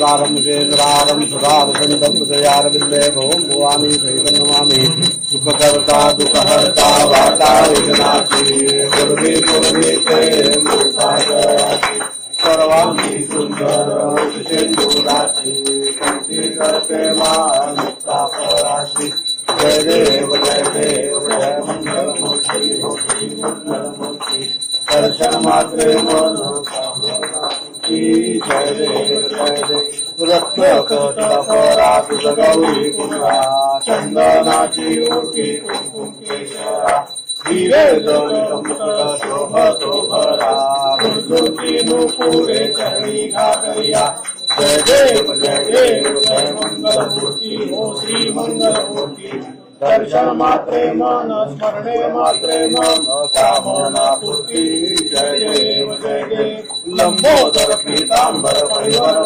सुदारमुजेन्द्रारं सुदारचन्दं हृदयारविन्दे भवं भवानी सहितं नमामि सुखकर्ता दुःखहर्ता वार्ता विघ्नाची गुरुवे गुरुवे ते मुक्तायाची सर्वांगी सुंदर सिंधुराची कंठी करते मान मुक्ता पराशी जय देव जय मंगल मूर्ति मंगल मूर्ति दर्शन मात्रे मन जय देव रत्न कटपरा तुझ गौरी कुंडा चंदनाची ओटी कुंकुम केशरा हिरे शोभतो भरा गुरुजी नुपुरे चरणी घागरिया जय देव जय मंगल मूर्ति हो श्री मंगल मूर्ति दर्शन मात्रे मन स्मरणे मात्रे मन कामना पूर्ति जय देव लंबोदर पीतांबर परिवर